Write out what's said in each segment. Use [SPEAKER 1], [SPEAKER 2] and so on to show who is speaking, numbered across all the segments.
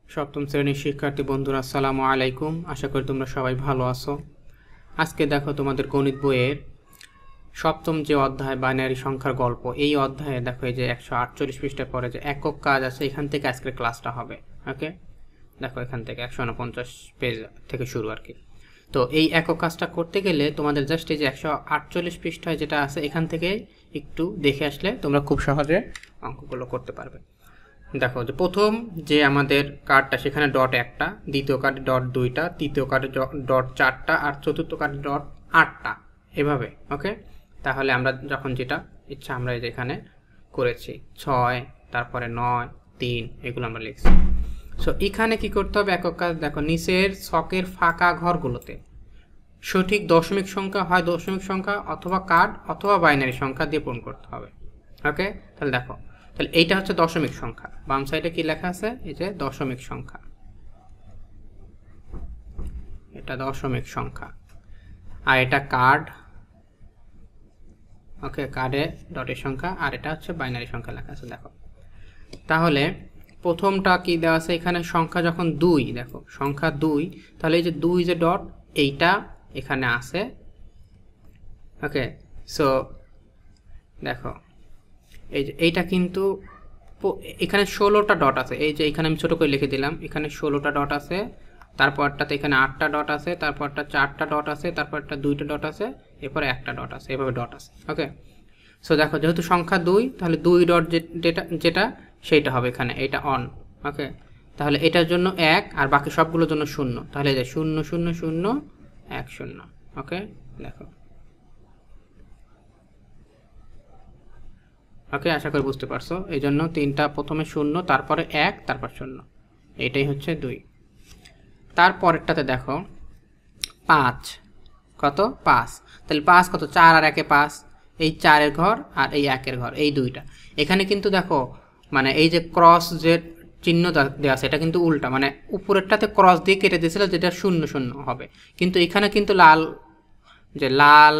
[SPEAKER 1] সপ্তম শ্রেণীর শিক্ষার্থী বন্ধুরা আসসালামু আলাইকুম। আশা করি তোমরা সবাই ভালো আছো। আজকে দেখো তোমাদের গণিত বইয়ের সপ্তম যে অধ্যায় বাইনারি সংখ্যার গল্প, এই অধ্যায়ে দেখো এই যে 148 পৃষ্ঠার পরে যে একক কাজ আছে, এখান থেকে আজকের ক্লাসটা হবে। ওকে, দেখো এখান থেকে 149 পেজ থেকে শুরু আর কি। তো এই একক কাজটা করতে গেলে তোমাদের জাস্ট এই যে 148 পৃষ্ঠায় যেটা আছে এখান থেকে একটু দেখে আসলে তোমরা খুব সহজে অঙ্কগুলো করতে পারবে। দেখো যে প্রথম যে আমাদের কার্ডটা সেখানে ডট একটা, দ্বিতীয় কার্ডে ডট দুইটা, তৃতীয় কার্ডে ডট চারটা, আর চতুর্থ কার্ডে ডট আটটা, এভাবে। ওকে, তাহলে আমরা যখন যেটা ইচ্ছা আমরা এই যে এখানে করেছি 6, তারপরে 9, 3, এগুলো আমরা লিখছি। সো এখানে কি করতে হবে, একক কাজ দেখো নিচের ছকের ফাঁকা ঘরগুলোতে সঠিক দশমিক সংখ্যা হয় দশমিক সংখ্যা অথবা কার্ড অথবা বাইনারি সংখ্যা দিয়ে পূরণ করতে হবে। ওকে, তাহলে দেখো, তাহলে এইটা হচ্ছে দশমিক সংখ্যা। বাম সাইডে কি লেখা আছে, এই যে দশমিক সংখ্যা, এটা দশমিক সংখ্যা। আর এটা কার্ড, ওকে, কার্ডে ডটের সংখ্যা, আর এটা হচ্ছে বাইনারি সংখ্যা লেখা আছে। দেখো তাহলে প্রথমটা কি দেওয়া আছে এখানে, সংখ্যা যখন 2, দেখো সংখ্যা 2, তাহলে এই যে 2 যে ডট এইটা এখানে আছে। ওকে, সো দেখো এই যে এইটা কিন্তু এখানে 16টা ডট আছে। এই যে এখানে আমি ছোট করে লিখে দিলাম, এখানে 16টা ডট আছে, তারপরটাতে এখানে 8টা ডট আছে, তারপরটা 4টা ডট আছে, তারপরটা 2টা ডট আছে, এরপরে একটা ডট আছে, এভাবে ডট আছে। ওকে, সো দেখো যেহেতু সংখ্যা 2, তাহলে 2 ডট যেটা সেইটা হবে এখানে, এটা অন। ওকে, তাহলে এটার জন্য 1 আর বাকি সবগুলোর জন্য 0, তাহলে এই যে 0 0 0 1 0। ওকে, দেখো, ওকে, আশা করি বুঝতে পারছো। এই জন্য 3টা প্রথমে 0, তারপরে 1, তারপর 0, এইটাই হচ্ছে 2। তারপরেরটাতে দেখো 5, কত 5, তাহলে 5 কত, 4 আর 1 5, এই 4-এর ঘর আর এই 1-এর ঘর, এই দুইটা। এখানে কিন্তু দেখো মানে এই যে ক্রস যে চিহ্ন দেওয়া আছে এটা কিন্তু উল্টা, মানে উপরেরটাতে ক্রস দিয়ে কেটে দিয়েছিল যেটা 0 0 হবে, কিন্তু এখানে কিন্তু লাল যে লাল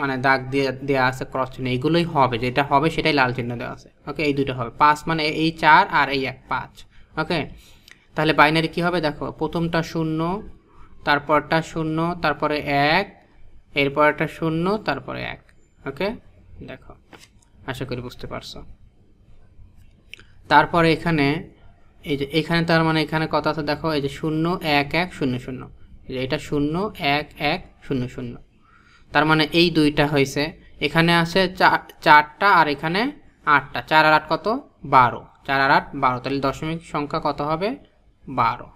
[SPEAKER 1] মানে দাগ দিয়ে দেওয়া আছে ক্রস চিহ্ন, এইগুলোই হবে, যেটা হবে সেটাই লাল চিহ্ন দেওয়া আছে। ওকে, এই দুটো হবে 5, মানে এই 4 আর এই 1 5। ওকে, তাহলে বাইনারি কি হবে, দেখো প্রথমটা 0, তারপরটা 0, তারপরে 1, এরপরটা 0, তারপরে 1। ওকে, দেখো আশা করি বুঝতে পারছো। তারপরে এখানে এই যে এখানে তার মানে এখানে কত আছে দেখো, এই যে 0 1 1 0 0, এই যে এটা 0 1 1 0 0, তার মানে এই দুইটা হয়েছে। এখানে আছে 4টা আর এখানে 8টা, 4 আর 8 কত 12, 4 আর 8 12, তাহলে দশমিক সংখ্যা কত হবে 12।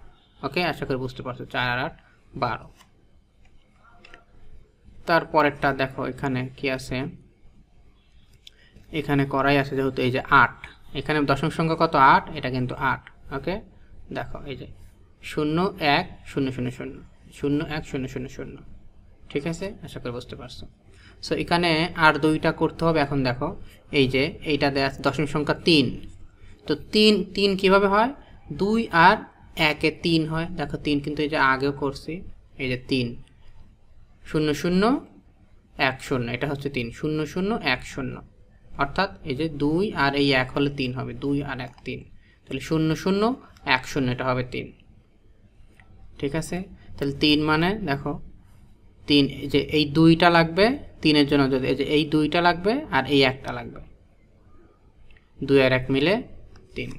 [SPEAKER 1] ওকে, আশা করি বুঝতে পারছো, 4 আর 8 12। তারপরেরটা দেখো এখানে কি আছে, এখানে করাই আছে যেহেতু, এই যে 8, এখানে দশমিক সংখ্যা কত 8, এটা কিন্তু 8। ওকে, দেখো এই যে 0 1 0 0 0 0 1 0 0 0, ঠিক আছে, আশা করি বুঝতে পারছো। সো এখানে আর দুইটা করতে হবে। এখন দেখো এই যে এইটা দেয়া আছে দশমিক সংখ্যা 3, তো 3 কিভাবে হয়, 2 আর 1-এ 3 হয়। দেখো 3 কিন্তু এই যে আগেও করছি, এই যে 3 0 0 1 0, এটা হচ্ছে 3 0 0 1 0, অর্থাৎ এই যে 2 আর এই 1 হলে 3 হবে, 2 আর 1 3, তাহলে 0 0 1 0, এটা হবে 3। ঠিক আছে, তাহলে 3 মানে দেখো 3, এই যে এই 2টা লাগবে 3-এর জন্য, যদি এই যে এই 2টা লাগবে আর এই 1টা লাগবে, 2 আর 1 মিলে 3।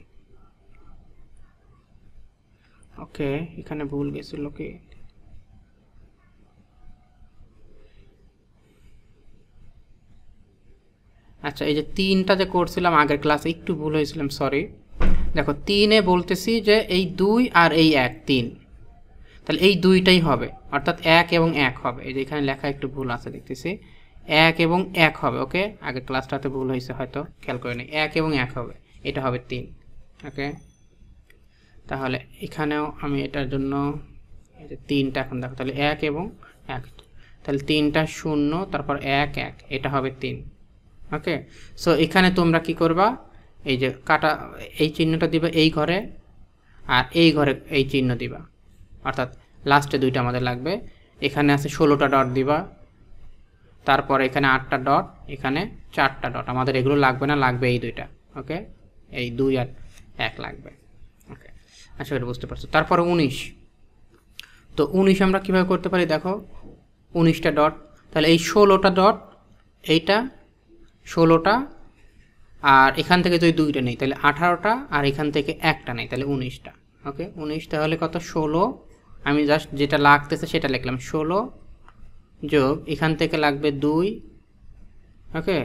[SPEAKER 1] ওকে, এখানে ভুল গেছিল কি, আচ্ছা এই যে 3টা যে করছিলাম আগের ক্লাসে একটু ভুল হয়েছিলাম, সরি। দেখো 3-এ বলতেছি যে এই 2 আর এই 1 3, তাহলে এই দুইটাই হবে, অর্থাৎ 1 এবং 1 হবে। এই যে এখানে লেখা একটু ভুল আছে দেখতেছি, 1 এবং 1 হবে। ওকে, আগের ক্লাসটাতে ভুল হয়েছে হয়তো খেয়াল করে নেই, 1 এবং 1 হবে, এটা হবে 3। ওকে, তাহলে এখানেও আমি এটার জন্য এই যে 3টা, এখন দেখো তাহলে 1 এবং 1, তাহলে 3টা 0, তারপর 1 1, এটা হবে 3। ওকে, সো এখানে তোমরা কি করবা, এই যে কাটা এই চিহ্নটা দিবা এই ঘরে, আর এই ঘরে এই চিহ্ন দিবা, অর্থাৎ লাস্টে দুইটা আমাদের লাগবে। এখানে আছে 16টা ডট দিবা, তারপর এখানে 8টা ডট, এখানে 4টা ডট, আমাদের এগুলো লাগবে না, লাগবে এই দুইটা। ওকে, এই 2 আর 1 লাগবে। ওকে, আশা করি বুঝতে পারছো। তারপরে 19, তো 19 আমরা কীভাবে করতে পারি দেখো, 19টা ডট, তাহলে এই 16টা ডট, এইটা 16টা, আর এখান থেকে যদি 2টা নেই তাহলে 18টা, আর এখান থেকে একটা নেই তাহলে 19টা। ওকে, 19 তাহলে কত 16, আমি জাস্ট যেটা লাগতেছে সেটা লিখলাম, 16 যোগ এখান থেকে লাগবে 2, ওকে,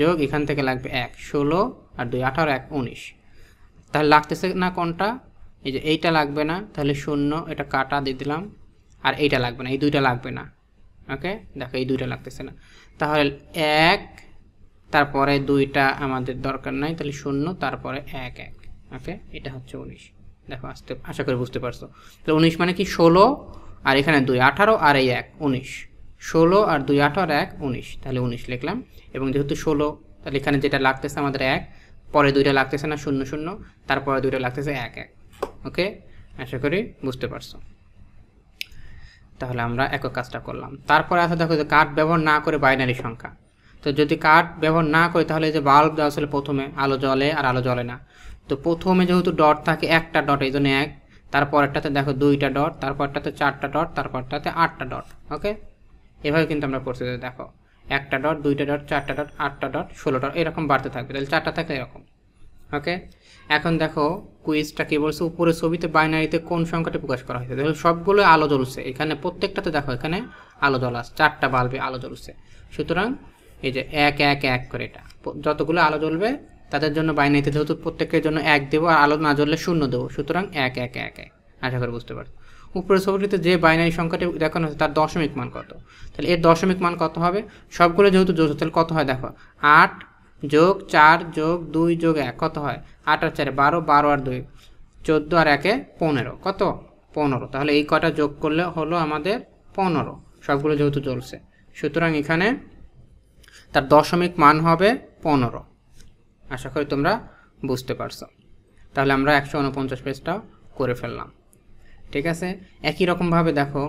[SPEAKER 1] যোগ এখান থেকে লাগবে 1, 16 আর 2 18, 1 19। তাহলে লাগতেছে না কোনটা, এই যে এইটা লাগবে না, তাহলে 0, এটা কাটা দিয়ে দিলাম, আর এইটা লাগবে না, এই দুইটা লাগবে না। ওকে, দেখো এই দুইটা লাগতেছে না, তাহলে 1, তারপরে 2টা আমাদের দরকার নাই, তাহলে 0, তারপরে 1 1। ওকে, এটা হচ্ছে 19। দেখো আশা করি বুঝতে পারছো। তাহলে 19 মানে কি 16, আর এখানে 2 18, আর এই 1 19, 16 আর 2 18 1 19, তাহলে 19 লিখলাম। এবং যেহেতু 16, তাহলে এখানে যেটা লাগতেছে আমাদের 1, পরে 2টা লাগতেছে না 0 0, তারপরে 2টা লাগতেছে 1 1। ওকে, আশা করি বুঝতে পারছো। তাহলে আমরা একই কাজটা করলাম। তারপরে আছে দেখো যে কার্ড ব্যবহার না করে বাইনারি সংখ্যা। তো যদি কার্ড ব্যবহার না করি তাহলে যে বাল্ব দেওয়া ছিল প্রথমে, আলো জ্বলে আর আলো জ্বলে না। তো প্রথমে যেহেতু ডট থাকে, একটা ডট, এই জন্য 1, তারপরটাতে দেখো 2টা ডট, তারপরটাতে 4টা ডট, তারপরটাতে 8টা ডট। ওকে, এভাবে কিন্তু আমরা করতে দেখো, একটা ডট, 2টা ডট, 4টা ডট, 8টা ডট, 16 ডট, এরকম বাড়তে থাকবে। তাহলে 4টা থাকলে এরকম। ওকে, এখন দেখো কুইজটা কি বলছে, উপরে ছবিতে বাইনারিতে কোন সংখ্যাটি প্রকাশ করা হয়েছে। দেখো সবগুলো আলো জ্বলছে, এখানে প্রত্যেকটাতে দেখো এখানে আলো জ্বলা আছে, 4টা বাল্বে আলো জ্বলছে। সুতরাং এই যে 1 1 1 করে, এটা যতগুলো আলো জ্বলবে তাদের জন্য বাইনারিতে যেহেতু প্রত্যেকের জন্য 1 দেবো, আর আলো না জ্বললে 0 দেবো, সুতরাং 1 1 1 1। আশা করি বুঝতে পারছো। উপরের ছবিটিতে যে বাইনারি সংখ্যাটি দেখানো হচ্ছে তার দশমিক মান কত, তাহলে এর দশমিক মান কত হবে, সবগুলো যেহেতু জ্বলছে তাহলে কত হয় দেখো, 8 যোগ 4 যোগ 2 যোগ 1 কত হয়, 8 আর 4 12, 12 আর 2 14, আর 1 15, কত 15। তাহলে এই কটা যোগ করলে হলো আমাদের 15, সবগুলো যেহেতু জ্বলছে। সুতরাং এখানে তার দশমিক মান হবে 15। আশা করি তোমরা বুঝতে পারছো। তাহলে আমরা 149 পেজটাও করে ফেললাম। ঠিক আছে, একই রকমভাবে দেখো,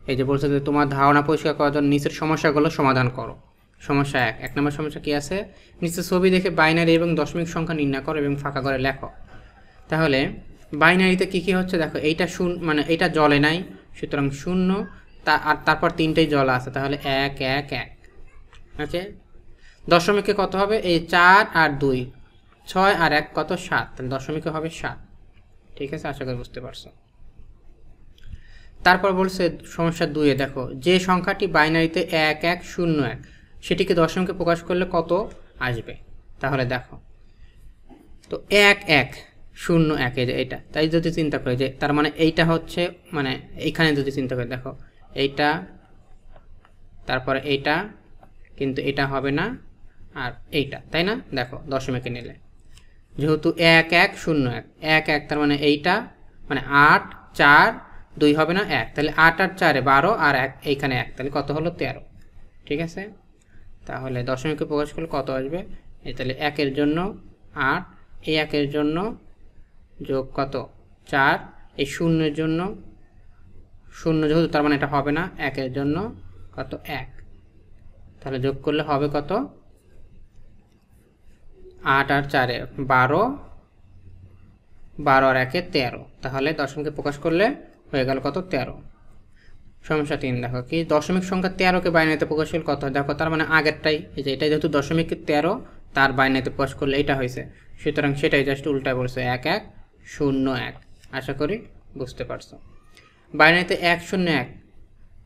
[SPEAKER 1] এই যে বলছে যে তোমার ধারণা পরিষ্কার করার জন্য নিচের সমস্যাগুলো সমাধান করো। সমস্যা 1 নম্বর সমস্যা কি আছে, নিচের ছবি দেখে বাইনারি এবং দশমিক সংখ্যা নির্ণয় করো এবং ফাঁকা করে লেখো। তাহলে বাইনারিতে কি কি হচ্ছে দেখো, এইটা মানে এটা জ্বলে নাই, সুতরাং 0, আর তারপর 3টাই জ্বলা আছে, তাহলে 1 1 1। ওকে, দশমিকে কত হবে, এই 4 আর 2 6 আর 1 কত 7, তাহলে দশমিকে হবে 7। ঠিক আছে, আশা করি বুঝতে পারছো। তারপর বলছে সমস্যা 2-এ দেখো, যে সংখ্যাটি বাইনারিতে 1 1 0 1 সেটিকে দশমিকে প্রকাশ করলে কত আসবে। তাহলে দেখো, তো 1 1 0 1 এই যে এটা, তাই যদি চিন্তা করি যে তার মানে এইটা হচ্ছে, মানে এইখানে যদি চিন্তা করি দেখো, এইটা তারপরে এইটা, কিন্তু এটা হবে না, আর এইটা, তাই না, দেখো দশমিকে নিলে যেহেতু 1 1 0 1 1 1, তার মানে এইটা, মানে 8 4 2 হবে না 1, তাহলে 8 আর 4 12, আর 1 এইখানে 1, তাহলে কত হলো 13। ঠিক আছে, তাহলে দশমিকে প্রকাশ করলে কত আসবে, এই তাহলে 1 এর জন্য 8, এই 1 এর জন্য যোগ কত 4, এই 0 এর জন্য 0 যেহেতু, তার মানে এটা হবে না, 1 এর জন্য কত 1, তাহলে যোগ করলে হবে কত 8 আর 4 12, 12 আর 1 13, তাহলে দশমিকে প্রকাশ করলে হয়ে গেল কত 13। সমস্যা 3 দেখো, কি দশমিক সংখ্যা 13কে বাইনারিতে প্রকাশ করলে কত হয়, দেখো তার মানে আগেরটাই, এই যে এটা যেহেতু দশমিক 13, তার বাইনারিতে প্রকাশ করলে এটা হয়েছে, সুতরাং সেটাই জাস্ট উল্টায় বলছে 1 1 0 1। আশা করি বুঝতে পারছো। বাইনারিতে 1 0 1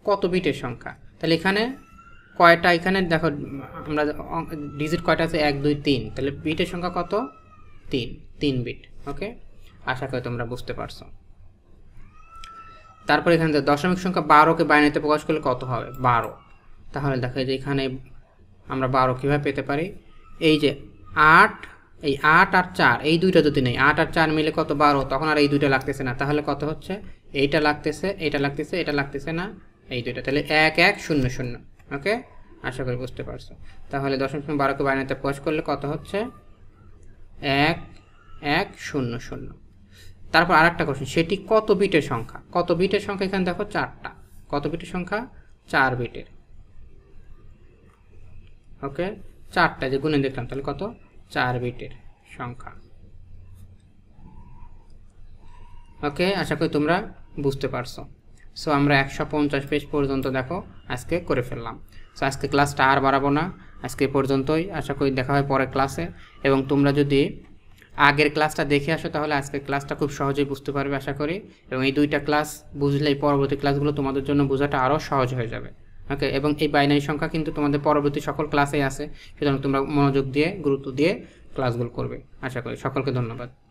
[SPEAKER 1] কত বিটের সংখ্যা, তাহলে এখানে কয়টা, এখানে দেখো আমরা ডিজিট কয়টা আছে 1 2 3, তাহলে বিটের সংখ্যা কত 3 বিট। ওকে, আশা করি তোমরা বুঝতে পারছো। তারপর এখানে দশমিক সংখ্যা 12কে বাইনারিতে প্রকাশ করলে কত হবে 12। তাহলে দেখো যে এখানে আমরা 12 কীভাবে পেতে পারি, এই যে 8, এই 8 আর 4 এই দুইটা যদি নেই, 8 আর 4 মিলে কত 12, তখন আর এই দুইটা লাগতেছে না, তাহলে কত হচ্ছে, এইটা লাগতেছে, এটা লাগতেছে, এটা লাগতেছে না, এই দুইটা, তাহলে 1 1 0 0। ওকে, আশা করি বুঝতে পারছো। তাহলে দশমিক সংখ্যা 12কে বাইনারিতে প্রকাশ করলে কত হচ্ছে 1 1 0 0। তারপর আরেকটা কোশ্চেন, সেটি কত বিটের সংখ্যা, কত বিটের সংখ্যা, এখানে দেখো 4টা, কত বিটের সংখ্যা 4 বিটের। ওকে, 4টা যে গুণে দেখলাম, তাহলে কত 4 বিটের সংখ্যা। ওকে, আশা করি তোমরা বুঝতে পারছো। সো আমরা 150 পেজ পর্যন্ত দেখো আজকে করে ফেললাম। সো আজকে ক্লাসটা আর বাড়াবো না, আজকে পর্যন্তই। আশা করি দেখা হয় পরের ক্লাসে। এবং তোমরা যদি আগের ক্লাসটা দেখে আসো তাহলে আজকের ক্লাসটা খুব সহজেই বুঝতে পারবে আশা করি। এবং এই দুইটা ক্লাস বুঝলেই পরবর্তী ক্লাসগুলো তোমাদের জন্য বোঝাটা আরও সহজ হয়ে যাবে। ওকে, এবং এই বাইনারি সংখ্যা কিন্তু তোমাদের পরবর্তী সকল ক্লাসেই আছে, সুতরাং তোমরা মনোযোগ দিয়ে গুরুত্ব দিয়ে ক্লাসগুলো করবে। আশা করি সকলকে ধন্যবাদ।